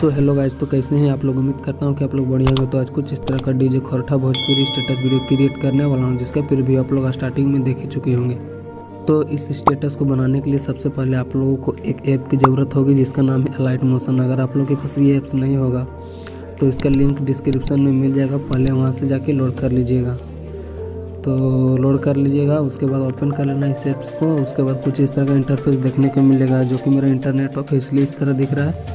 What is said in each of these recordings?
So hello guys, तो कैसे हैं आप लोग। उम्मीद करता हूं कि आप लोग बढ़िया होंगे। तो आज कुछ इस तरह का DJ Khortha Bhojpuri status video create करने वाला हूं, जिसका प्रीव्यू आप लोग स्टार्टिंग में देख ही चुके होंगे। तो इस स्टेटस को बनाने के लिए सबसे पहले आप लोगों को एक ऐप की ज़रूरत होगी, जिसका नाम है अलाइट मोशन। अगर आप लोगों के पास ये ऐप्स नहीं होगा तो इसका लिंक डिस्क्रिप्शन में मिल जाएगा, पहले वहाँ से जाके लोड कर लीजिएगा। तो लोड कर लीजिएगा, उसके बाद ओपन कर लेना इस ऐप्स को। उसके बाद कुछ इस तरह का इंटरफेस देखने को मिलेगा, जो कि मेरा इंटरनेट ऑफ है इसलिए इस तरह दिख रहा है।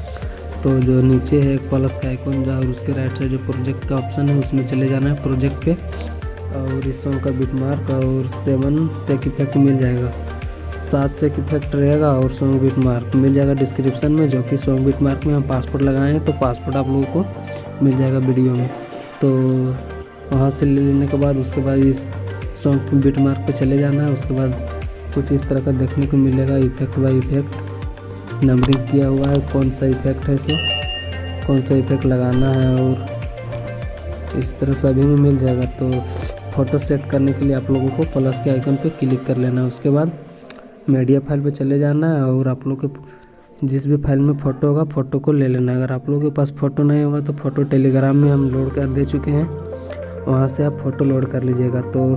तो जो नीचे है एक प्लस का आइकन और उसके राइट साइड जो प्रोजेक्ट का ऑप्शन है उसमें चले जाना है प्रोजेक्ट पे, और इस सॉन्ग का बिटमार्क और 7 सेक इफेक्ट मिल जाएगा। 7 सेक इफेक्ट रहेगा और सॉन्ग बिटमार्क मिल जाएगा डिस्क्रिप्शन में, जो कि सॉन्ग बिटमार्क में हम पासपोर्ट लगाए हैं, तो पासपोर्ट आप लोगों को मिल जाएगा वीडियो में। तो वहाँ से ले लेने के बाद उसके बाद इस सॉन्ग बिटमार्क पे चले जाना है। उसके बाद कुछ इस तरह का देखने को मिलेगा, इफेक्ट बाय इफेक्ट नंबरिंग किया हुआ है, कौन सा इफेक्ट है सो कौन सा इफेक्ट लगाना है, और इस तरह सभी में मिल जाएगा। तो फ़ोटो सेट करने के लिए आप लोगों को प्लस के आइकन पे क्लिक कर लेना है। उसके बाद मीडिया फाइल पे चले जाना है, और आप लोग के जिस भी फाइल में फ़ोटो होगा फ़ोटो को ले लेना है। अगर आप लोगों के पास फ़ोटो नहीं होगा तो फ़ोटो टेलीग्राम में हम लोड कर दे चुके हैं, वहाँ से आप फ़ोटो लोड कर लीजिएगा। तो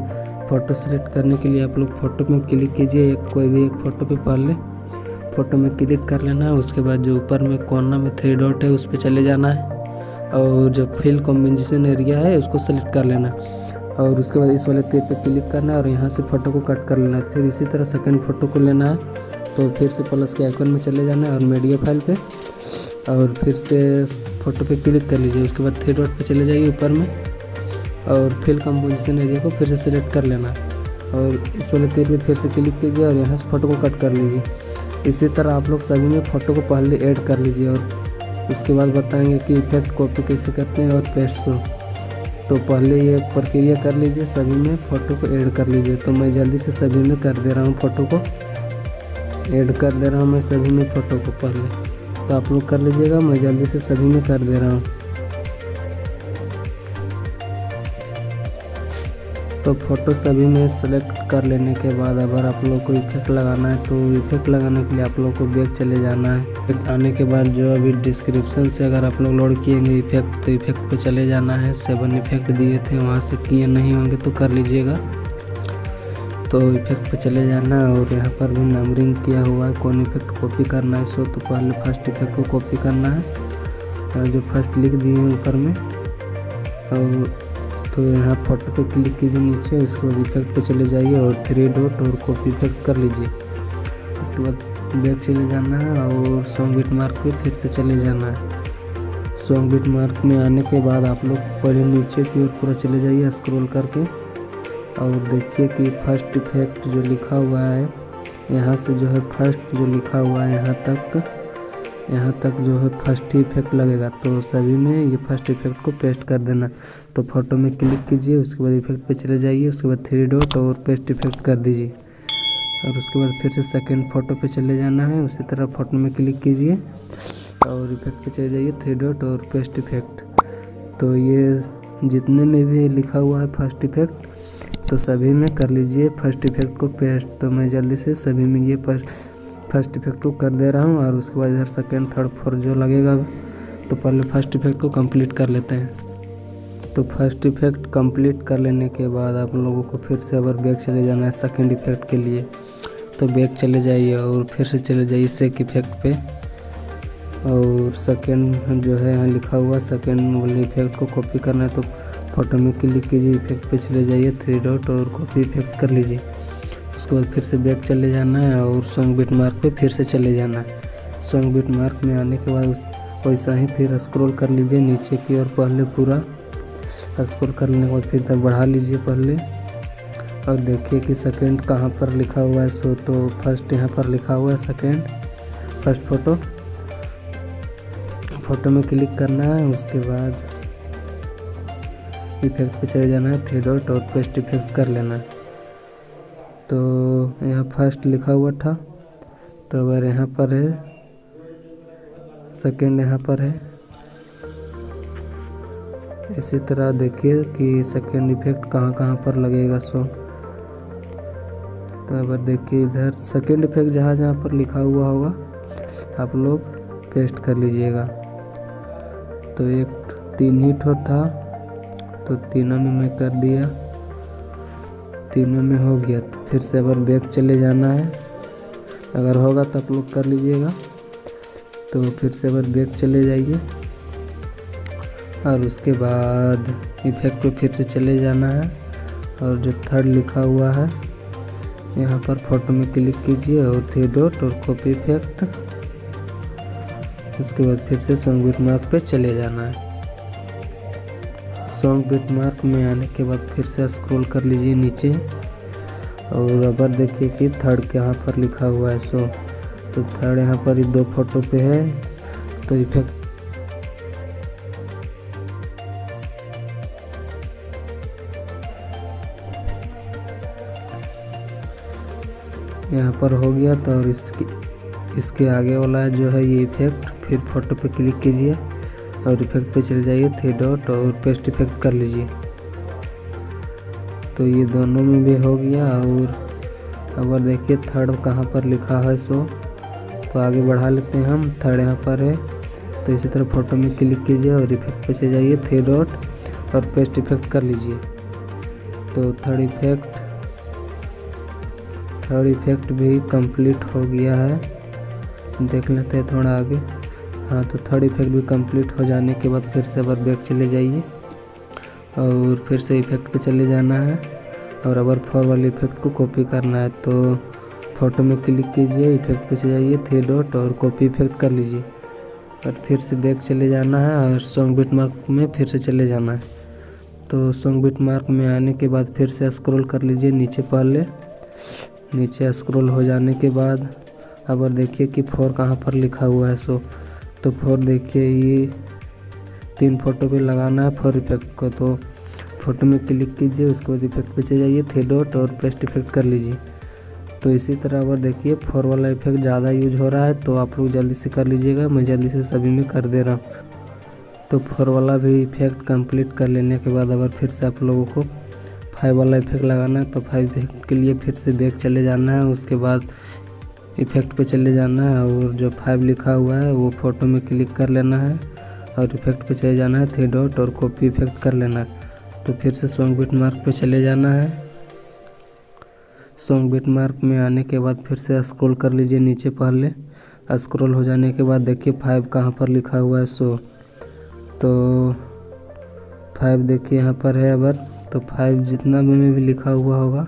फ़ोटो सेलेक्ट करने के लिए आप लोग फ़ोटो में क्लिक कीजिए, कोई भी एक फ़ोटो पे पहले फ़ोटो में क्लिक कर लेना है। उसके बाद जो ऊपर में कोना में 3 डॉट है उस पर चले जाना है, और जो फिल कॉम्बिनेशन एरिया है उसको सेलेक्ट कर लेना है, और उसके बाद इस वाले तीर पे क्लिक करना है और यहाँ से फ़ोटो को कट कर लेना है। फिर इसी तरह सेकंड फ़ोटो को लेना है, तो फिर से प्लस के आइकन में चले जाना है और मीडिया फाइल पे, और फिर से फ़ोटो पे क्लिक कर लीजिए। उसके बाद 3 डॉट पे चले जाइए ऊपर में, और फिल कॉम्पोजिशन एरिया को फिर से सिलेक्ट कर लेना है, और इस वाले तीर पे फिर से क्लिक कीजिए और यहाँ से फ़ोटो को कट कर लीजिए। इसी तरह आप लोग सभी में फ़ोटो को पहले ऐड कर लीजिए, और उसके बाद बताएंगे कि इफेक्ट कॉपी कैसे करते हैं और पेस्ट हो। तो पहले ये प्रक्रिया कर लीजिए, सभी में फ़ोटो को ऐड कर लीजिए। तो मैं जल्दी से सभी में कर दे रहा हूँ, फ़ोटो को ऐड कर दे रहा हूँ मैं सभी में फ़ोटो को पहले। तो आप लोग कर लीजिएगा, मैं जल्दी से सभी में कर दे रहा हूँ। तो फ़ोटो सभी में सेलेक्ट कर लेने के बाद अगर आप लोग को इफेक्ट लगाना है तो इफेक्ट लगाने के लिए आप लोग को बैक चले जाना है। आने के बाद जो अभी डिस्क्रिप्शन से अगर आप लोग लोड किएंगे इफेक्ट, तो इफेक्ट पे चले जाना है। 7 इफेक्ट दिए थे, वहाँ से किए नहीं होंगे तो कर लीजिएगा। तो इफेक्ट पे चले जाना है, और यहाँ पर भी नंबरिंग किया हुआ है, कौन इफेक्ट कॉपी करना है सो। तो पहले फर्स्ट इफेक्ट को कॉपी करना है, और जो फर्स्ट लिख दिए हैं ऊपर में, और तो यहाँ फ़ोटो पे क्लिक कीजिए नीचे। उसके बाद इफेक्ट पे चले जाइए और 3 डॉट और कॉपी इफेक्ट कर लीजिए। उसके बाद बैक चले जाना है और सॉन्ग बिटमार्क पे फिर से चले जाना है। सॉन्ग बिटमार्क में आने के बाद आप लोग पहले नीचे की ओर पूरा चले जाइए स्क्रॉल करके, और देखिए कि फर्स्ट इफेक्ट जो लिखा हुआ है यहाँ से जो है फर्स्ट जो लिखा हुआ है यहाँ तक जो है फर्स्ट ही इफेक्ट लगेगा। तो सभी में ये फर्स्ट इफेक्ट को पेस्ट कर देना। तो फ़ोटो में क्लिक कीजिए, उसके बाद इफेक्ट पे चले जाइए, उसके बाद 3 डॉट और पेस्ट इफेक्ट कर दीजिए, और उसके बाद फिर से सेकंड फ़ोटो पे चले जाना है। उसी तरह फ़ोटो में क्लिक कीजिए और इफेक्ट पे चले जाइए, 3 डॉट और पेस्ट इफेक्ट। तो ये जितने में भी लिखा हुआ है फर्स्ट इफेक्ट तो सभी में कर लीजिए फर्स्ट इफेक्ट को पेस्ट। तो मैं जल्दी से सभी में ये फर्स्ट इफेक्ट को कर दे रहा हूँ, और उसके बाद इधर सेकंड थर्ड फोर्थ जो लगेगा तो पहले फर्स्ट इफेक्ट को कंप्लीट कर लेते हैं। तो फर्स्ट इफेक्ट कंप्लीट कर लेने के बाद आप लोगों को फिर से अगर बैक चले जाना है सेकंड इफेक्ट के लिए, तो बैक चले जाइए और फिर से चले जाइए सेक इफेक्ट पे, और सेकंड जो है यहाँ लिखा हुआ सेकंड वाले इफेक्ट को कॉपी करना है। तो फ़ोटो में क्लिक कीजिए, इफेक्ट पे चले जाइए, 3 डॉट और कॉपी इफेक्ट कर लीजिए। उसके बाद फिर से बैक चले जाना है और सॉन्ग बिटमार्क पे फिर से चले जाना है। सॉन्ग बिटमार्क में आने के बाद वैसा ही फिर स्क्रॉल कर लीजिए नीचे की ओर, पहले पूरा स्क्रॉल कर लेने के बाद फिर इधर बढ़ा लीजिए पहले, और देखिए कि सेकंड कहाँ पर लिखा हुआ है सो। तो फर्स्ट यहाँ पर लिखा हुआ है सेकंड फर्स्ट फ़ोटो में क्लिक करना है। उसके बाद इफेक्ट पे चले जाना है, 3 डॉट और पेस्ट इफेक्ट कर लेना है। तो यहाँ फर्स्ट लिखा हुआ था, तो अगर यहाँ पर है सेकंड यहाँ पर है। इसी तरह देखिए कि सेकंड इफेक्ट कहाँ पर लगेगा सो। तो अगर देखिए इधर सेकंड इफेक्ट जहाँ पर लिखा हुआ होगा आप लोग पेस्ट कर लीजिएगा। तो एक 3 ही ठो था, तो तीनों में मैं कर दिया, तीनों में हो गया। तो फिर से अगर बैक चले जाना है, अगर होगा तो आप लोग कर लीजिएगा। तो फिर से अगर बैक चले जाइए और उसके बाद इफेक्ट पे फिर से चले जाना है और जो थर्ड लिखा हुआ है यहाँ पर फोटो में क्लिक कीजिए और 3 डॉट और कॉपी इफेक्ट। उसके बाद फिर से सॉन्ग बिट मार्क पे चले जाना है। सॉन्ग बिट मार्क में आने के बाद फिर से स्क्रॉल कर लीजिए नीचे और अबर देखिए कि थर्ड के यहाँ पर लिखा हुआ है सो, तो थर्ड यहाँ पर 2 फोटो पे है। तो इफेक्ट यहाँ पर हो गया। तो और इसके आगे वाला जो है ये इफेक्ट, फिर फोटो पे क्लिक कीजिए और इफेक्ट पे चले जाइए, 3 डॉट और पेस्ट इफेक्ट कर लीजिए। तो ये दोनों में भी हो गया। और अगर देखिए थर्ड कहाँ पर लिखा है सो, तो आगे बढ़ा लेते हैं हम, थर्ड यहाँ पर है। तो इसी तरह फोटो में क्लिक कीजिए और इफेक्ट पे चले जाइए, 3 डॉट और पेस्ट इफेक्ट कर लीजिए। तो थर्ड इफेक्ट भी कंप्लीट हो गया है। देख लेते हैं थोड़ा आगे। हाँ, तो थर्ड इफेक्ट भी कंप्लीट हो जाने के बाद फिर से अबर बैक चले जाइए और फिर से इफेक्ट पे चले जाना है और अबर 4 वाले इफेक्ट को कॉपी करना है। तो फोटो में क्लिक कीजिए, इफेक्ट पे चले जाइए, 3 डॉट और कॉपी इफेक्ट कर लीजिए और फिर से बैक चले जाना है और सॉन्ग बिट मार्क में फिर से चले जाना है। तो सॉन्ग बिट मार्क में आने के बाद फिर से स्क्रॉल कर लीजिए नीचे, पहले नीचे स्क्रॉल हो जाने के बाद अगर देखिए कि 4 कहाँ पर लिखा हुआ है सो, तो 4 देखिए ये 3 फोटो पे लगाना है 4 इफेक्ट को। तो फोटो में क्लिक कीजिए, उसके बाद इफेक्ट पे चले जाइए, 3 डॉट और पेस्ट इफेक्ट कर लीजिए। तो इसी तरह अगर देखिए 4 वाला इफेक्ट ज़्यादा यूज हो रहा है तो आप लोग जल्दी से कर लीजिएगा, मैं जल्दी से सभी में कर दे रहा हूँ। तो 4 वाला भी इफेक्ट कंप्लीट कर लेने के बाद अगर फिर से आप लोगों को 5 वाला इफेक्ट लगाना है, तो 5 इफेक्ट के लिए फिर से बैक चले जाना है। उसके बाद इफेक्ट पे चले जाना है और जो 5 लिखा हुआ है वो फोटो में क्लिक कर लेना है और इफेक्ट पे चले जाना है, 3 डॉट और कॉपी इफेक्ट कर लेना है। तो फिर से सॉन्ग बिट मार्क पे चले जाना है। सॉन्ग बिट मार्क में आने के बाद फिर से स्क्रॉल कर लीजिए नीचे, पहले स्क्रॉल हो जाने के बाद देखिए 5 कहाँ पर लिखा हुआ है सो, तो 5 देखिए यहाँ पर है अबर। तो 5 जितना में भी लिखा हुआ होगा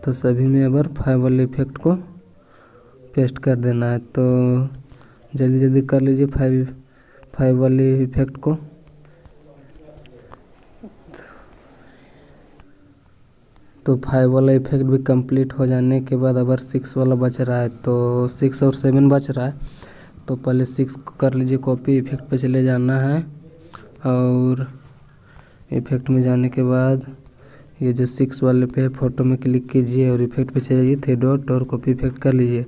तो सभी में अबर 5 वाले इफेक्ट को पेस्ट कर देना है। तो जल्दी जल्दी कर लीजिए 5 वाले इफेक्ट को। तो 5 वाला इफेक्ट भी कंप्लीट हो जाने के बाद अगर 6 वाला बच रहा है, तो 6 और 7 बच रहा है। तो पहले 6 को कर लीजिए कॉपी, इफेक्ट पे चले जाना है और इफेक्ट में जाने के बाद ये जो 6 वाले पे है फोटो में क्लिक कीजिए और इफेक्ट पे चले जाइए, 3 डॉट और कॉपी इफेक्ट कर लीजिए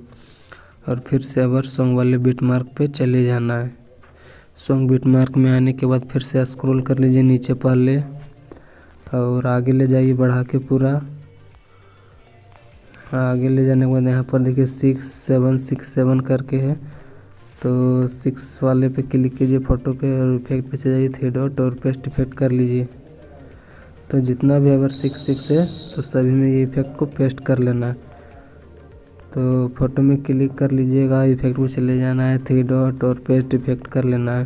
और फिर से अबर सॉन्ग वाले बिट मार्क पे चले जाना है। सॉन्ग बिट मार्क में आने के बाद फिर से स्क्रॉल कर लीजिए नीचे पहले और आगे ले जाइए बढ़ा के पूरा। आगे ले जाने के बाद यहाँ पर देखिए 6767 करके है, तो 6 वाले पे क्लिक कीजिए फोटो पे और इफेक्ट पे चले जाइए, 3 डॉट और पेस्ट इफेक्ट कर लीजिए। तो जितना भी अगर 6 है तो सभी में ये इफेक्ट को पेस्ट कर लेना है। तो फोटो में क्लिक कर लीजिएगा, इफेक्ट पे चले जाना है, 3 डॉट और पेस्ट इफेक्ट कर लेना है।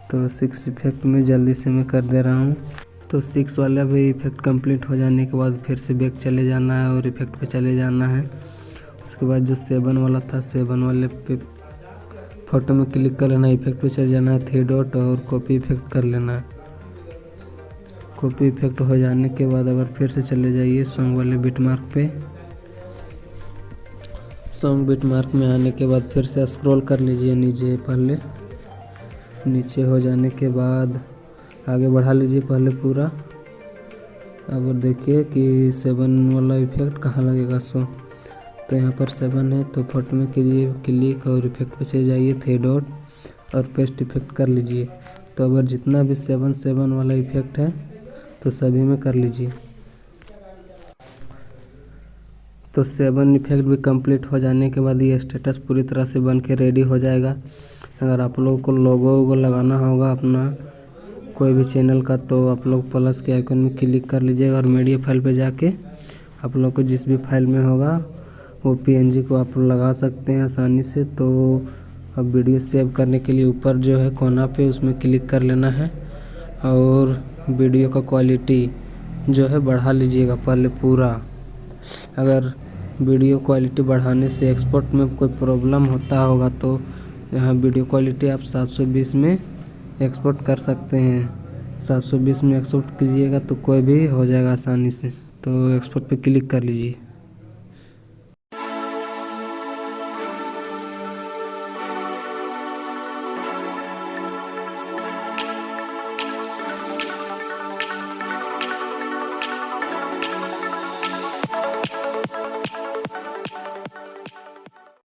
तो 6 इफेक्ट में जल्दी से मैं कर दे रहा हूँ। तो 6 वाला भी इफेक्ट कंप्लीट हो जाने के बाद फिर से बैक चले जाना है और इफेक्ट पे चले जाना है। उसके बाद जो 7 वाला था, 7 वाले पे फोटो में क्लिक कर लेना है, इफेक्ट पे चले जाना है, 3 डॉट और कॉपी इफेक्ट कर लेना है। कॉपी इफेक्ट हो जाने के बाद अगर फिर से चले जाइए सॉन्ग वाले बिट मार्क पे। सॉन्ग बिट मार्क में आने के बाद फिर से स्क्रॉल कर लीजिए नीचे पहले, नीचे हो जाने के बाद आगे बढ़ा लीजिए पहले पूरा। अब देखिए कि 7 वाला इफेक्ट कहाँ लगेगा सो, तो यहाँ पर 7 है तो फोटो में कीजिए क्लिक और इफेक्ट पे चले जाइए, 3 डॉट और पेस्ट इफेक्ट कर लीजिए। तो अगर जितना भी 7 वाला इफेक्ट है तो सभी में कर लीजिए। तो 7 इफेक्ट भी कंप्लीट हो जाने के बाद ये स्टेटस पूरी तरह से बन के रेडी हो जाएगा। अगर आप लोगों को लोगो वोगो लगाना होगा अपना कोई भी चैनल का, तो आप लोग प्लस के आइकन में क्लिक कर लीजिएगा और मीडिया फाइल पे जाके आप लोग को जिस भी फाइल में होगा वो पीएनजी को आप लगा सकते हैं आसानी से। तो अब वीडियो सेव करने के लिए ऊपर जो है कोना पे उसमें क्लिक कर लेना है और वीडियो का क्वालिटी जो है बढ़ा लीजिएगा पहले पूरा। अगर वीडियो क्वालिटी बढ़ाने से एक्सपोर्ट में कोई प्रॉब्लम होता होगा तो यहाँ वीडियो क्वालिटी आप 720 में एक्सपोर्ट कर सकते हैं। 720 में एक्सपोर्ट कीजिएगा तो कोई भी हो जाएगा आसानी से। तो एक्सपोर्ट पे क्लिक कर लीजिए।